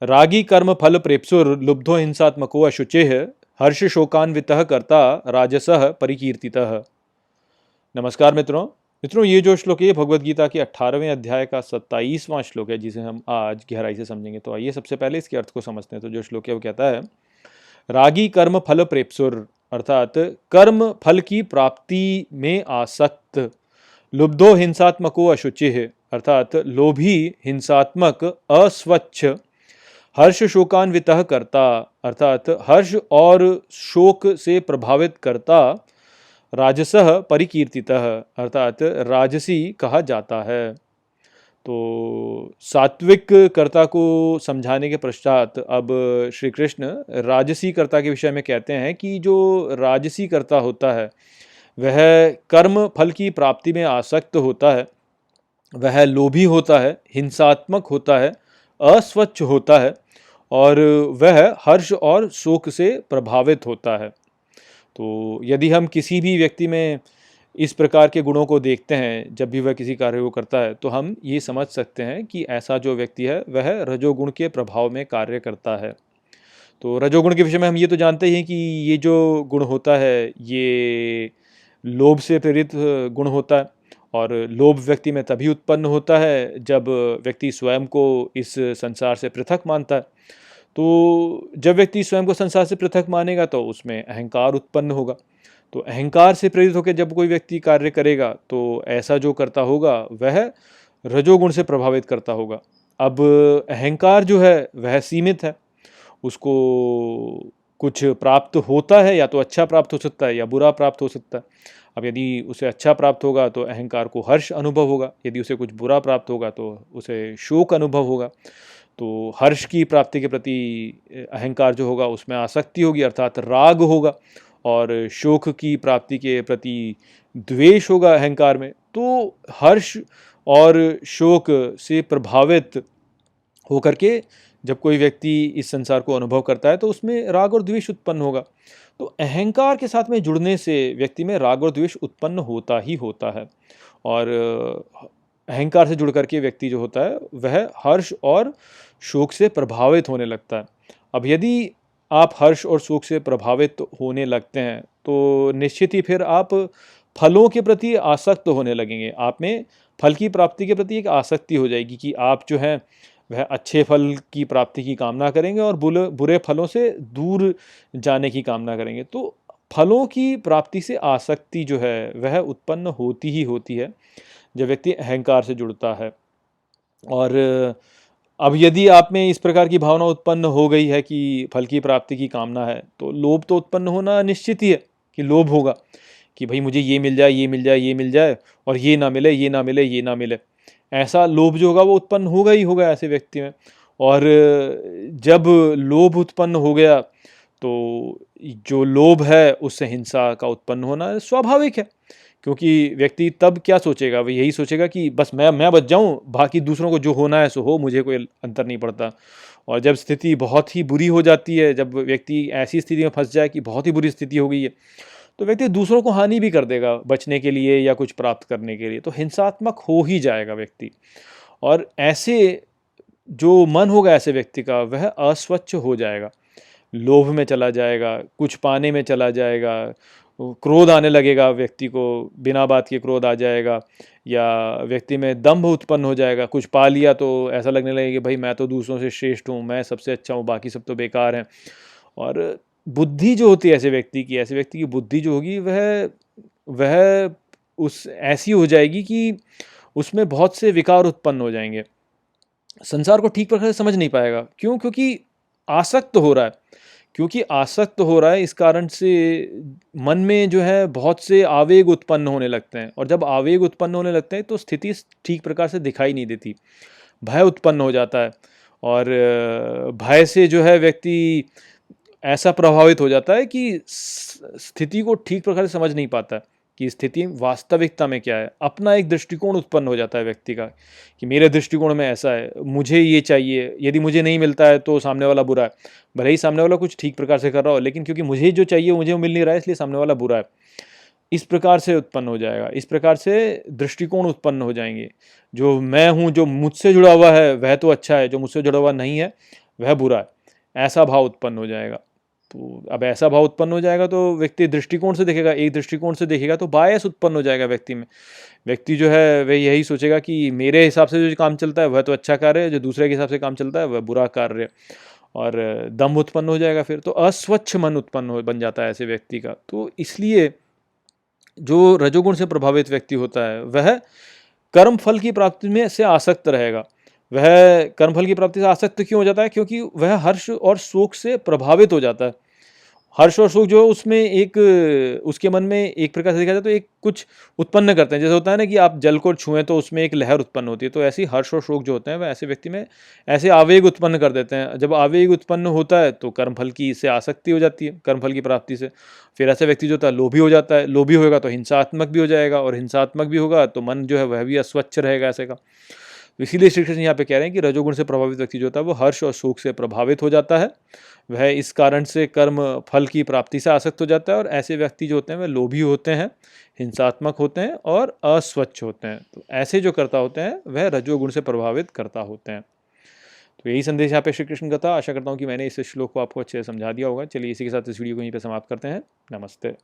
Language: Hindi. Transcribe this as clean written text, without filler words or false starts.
रागी कर्म फल प्रेप्सुर लुब्धो हिंसात्मको अशुचिः हर्ष शोकान्वितः कर्ता राजसः परिकीर्तितः। नमस्कार मित्रों। ये जो श्लोक है ये भगवद गीता के 18वें अध्याय का 27वां श्लोक है, जिसे हम आज गहराई से समझेंगे। तो आइए सबसे पहले इसके अर्थ को समझते हैं। तो जो श्लोक है वो कहता है, रागी कर्म फल प्रेप्सुर, अर्थात कर्म फल की प्राप्ति में आसक्त, लुब्धो हिंसात्मको अशुचिः, अर्थात लोभी, हिंसात्मक, अस्वच्छ, हर्ष शोकान्वितः करता, अर्थात हर्ष और शोक से प्रभावित करता, राजसः परिकीर्तितः, अर्थात राजसी कहा जाता है। तो सात्विक कर्ता को समझाने के पश्चात अब श्री कृष्ण राजसी कर्ता के विषय में कहते हैं कि जो राजसी कर्ता होता है वह कर्म फल की प्राप्ति में आसक्त होता है, वह लोभी होता है, हिंसात्मक होता है, अस्वच्छ होता है और वह हर्ष और शोक से प्रभावित होता है। तो यदि हम किसी भी व्यक्ति में इस प्रकार के गुणों को देखते हैं जब भी वह किसी कार्य को करता है, तो हम ये समझ सकते हैं कि ऐसा जो व्यक्ति है वह रजोगुण के प्रभाव में कार्य करता है। तो रजोगुण के विषय में हम ये तो जानते ही हैं कि ये जो गुण होता है ये लोभ से प्रेरित गुण होता है, और लोभ व्यक्ति में तभी उत्पन्न होता है जब व्यक्ति स्वयं को इस संसार से पृथक मानता है। तो जब व्यक्ति स्वयं को संसार से पृथक मानेगा तो उसमें अहंकार उत्पन्न होगा। तो अहंकार से प्रेरित होकर जब कोई व्यक्ति कार्य करेगा तो ऐसा जो करता होगा वह रजोगुण से प्रभावित करता होगा। अब अहंकार जो है वह सीमित है, उसको कुछ प्राप्त होता है, या तो अच्छा प्राप्त हो सकता है या बुरा प्राप्त हो सकता है। अब यदि उसे अच्छा प्राप्त होगा तो अहंकार को हर्ष अनुभव होगा, यदि उसे कुछ बुरा प्राप्त होगा तो उसे शोक अनुभव होगा। तो हर्ष की प्राप्ति के प्रति अहंकार जो होगा उसमें आसक्ति होगी, अर्थात राग होगा, और शोक की प्राप्ति के प्रति द्वेष होगा अहंकार में। तो हर्ष और शोक से प्रभावित होकर के जब कोई व्यक्ति इस संसार को अनुभव करता है तो उसमें राग और द्वेष उत्पन्न होगा। तो अहंकार के साथ में जुड़ने से व्यक्ति में राग और द्वेष उत्पन्न होता ही होता है, और अहंकार से जुड़ करके व्यक्ति जो होता है वह हर्ष और शोक से प्रभावित होने लगता है। अब यदि आप हर्ष और शोक से प्रभावित होने लगते हैं तो निश्चित ही फिर आप फलों के प्रति आसक्त होने लगेंगे। आप में फल की प्राप्ति के प्रति एक आसक्ति हो जाएगी कि आप जो हैं वह अच्छे फल की प्राप्ति की कामना करेंगे और बुरे फलों से दूर जाने की कामना करेंगे। तो फलों की प्राप्ति से आसक्ति जो है वह उत्पन्न होती ही होती है जब व्यक्ति अहंकार से जुड़ता है। और अब यदि आप में इस प्रकार की भावना उत्पन्न हो गई है कि फल की प्राप्ति की कामना है, तो लोभ तो उत्पन्न होना निश्चित ही है कि लोभ होगा कि भाई मुझे ये मिल जाए, ये मिल जाए, ये मिल जाए, और ये ना मिले, ये ना मिले, ये ना मिले। ऐसा लोभ जो होगा वो उत्पन्न होगा ही होगा ऐसे व्यक्ति में। और जब लोभ उत्पन्न हो गया तो जो लोभ है उससे हिंसा का उत्पन्न होना स्वाभाविक है, क्योंकि व्यक्ति तब क्या सोचेगा, वह यही सोचेगा कि बस मैं बच जाऊं, बाकी दूसरों को जो होना है सो हो, मुझे कोई अंतर नहीं पड़ता। और जब स्थिति बहुत ही बुरी हो जाती है, जब व्यक्ति ऐसी स्थिति में फंस जाए कि बहुत ही बुरी स्थिति हो गई है, तो व्यक्ति दूसरों को हानि भी कर देगा बचने के लिए या कुछ प्राप्त करने के लिए। तो हिंसात्मक हो ही जाएगा व्यक्ति, और ऐसे जो मन होगा ऐसे व्यक्ति का वह अस्वच्छ हो जाएगा, लोभ में चला जाएगा, कुछ पाने में चला जाएगा, क्रोध आने लगेगा व्यक्ति को, बिना बात के क्रोध आ जाएगा, या व्यक्ति में दंभ उत्पन्न हो जाएगा। कुछ पा लिया तो ऐसा लगने लगेगा कि भाई मैं तो दूसरों से श्रेष्ठ हूँ, मैं सबसे अच्छा हूँ, बाकी सब तो बेकार हैं। और बुद्धि जो होती है ऐसे व्यक्ति की बुद्धि जो होगी वह उस ऐसी हो जाएगी कि उसमें बहुत से विकार उत्पन्न हो जाएंगे। संसार को ठीक प्रकार से समझ नहीं पाएगा। क्यों? क्योंकि आसक्त हो रहा है। क्योंकि आसक्त हो रहा है इस कारण से मन में जो है बहुत से आवेग उत्पन्न होने लगते हैं, और जब आवेग उत्पन्न होने लगते हैं तो स्थिति ठीक प्रकार से दिखाई नहीं देती, भय उत्पन्न हो जाता है। और भय से जो है व्यक्ति ऐसा प्रभावित हो जाता है कि स्थिति को ठीक प्रकार से समझ नहीं पाता कि स्थिति वास्तविकता में क्या है। अपना एक दृष्टिकोण उत्पन्न हो जाता है व्यक्ति का कि मेरे दृष्टिकोण में ऐसा है, मुझे ये चाहिए, यदि मुझे नहीं मिलता है तो सामने वाला बुरा है। भले ही सामने वाला कुछ ठीक प्रकार से कर रहा हो, लेकिन क्योंकि मुझे जो चाहिए मुझे वो मिल नहीं रहा है, इसलिए सामने वाला बुरा है। इस प्रकार से उत्पन्न हो जाएगा, इस प्रकार से दृष्टिकोण उत्पन्न हो जाएंगे। जो मैं हूँ, जो मुझसे जुड़ा हुआ है वह तो अच्छा है, जो मुझसे जुड़ा हुआ नहीं है वह बुरा है, ऐसा भाव उत्पन्न हो जाएगा। तो अब ऐसा भाव उत्पन्न हो जाएगा तो व्यक्ति दृष्टिकोण से देखेगा, एक दृष्टिकोण से देखेगा तो बायस उत्पन्न हो जाएगा व्यक्ति में। व्यक्ति जो है वह यही सोचेगा कि मेरे हिसाब से जो काम चलता है वह तो अच्छा कार्य है, जो दूसरे के हिसाब से काम चलता है वह बुरा कार्य है, और दम्भ उत्पन्न हो जाएगा फिर। तो अस्वच्छ मन उत्पन्न हो बन जाता है ऐसे व्यक्ति का। तो इसलिए जो रजोगुण से प्रभावित व्यक्ति होता है वह कर्म फल की प्राप्ति में से आसक्त रहेगा। वह कर्म फल की प्राप्ति से आसक्त क्यों हो जाता है? क्योंकि वह हर्ष और शोक से प्रभावित हो जाता है। हर्ष और शोक जो उसमें एक उसके मन में एक प्रकार से देखा जाए तो एक कुछ उत्पन्न करते हैं। जैसे होता है ना कि आप जल को छुएं तो उसमें एक लहर उत्पन्न होती है, तो ऐसी हर्ष और शोक जो होते हैं वह ऐसे व्यक्ति में ऐसे आवेग उत्पन्न कर देते हैं। जब आवेग उत्पन्न होता है तो कर्मफल की से आसक्ति हो जाती है, कर्मफल की प्राप्ति से। फिर ऐसा व्यक्ति जो होता है लोभी हो जाता है, लोभी होगा तो हिंसात्मक भी हो जाएगा, और हिंसात्मक भी होगा तो मन जो है वह भी अस्वच्छ रहेगा ऐसे का। तो इसीलिए श्री कृष्ण यहाँ पे कह रहे हैं कि रजोगुण से प्रभावित व्यक्ति जो होता है वो हर्ष और शोक से प्रभावित हो जाता है। वह इस कारण से कर्म फल की प्राप्ति से आसक्त हो जाता है, और ऐसे व्यक्ति जो होते हैं वह लोभी होते हैं, हिंसात्मक होते हैं और अस्वच्छ होते हैं। तो ऐसे जो कर्ता होते हैं वह रजोगुण से प्रभावित कर्ता होते हैं। तो यही संदेश यहाँ पे श्री कृष्ण का था। आशा करता हूँ कि मैंने इस श्लोक को आपको अच्छे से समझा दिया होगा। चलिए इसी के साथ इस वीडियो को यहीं पे समाप्त करते हैं। नमस्ते।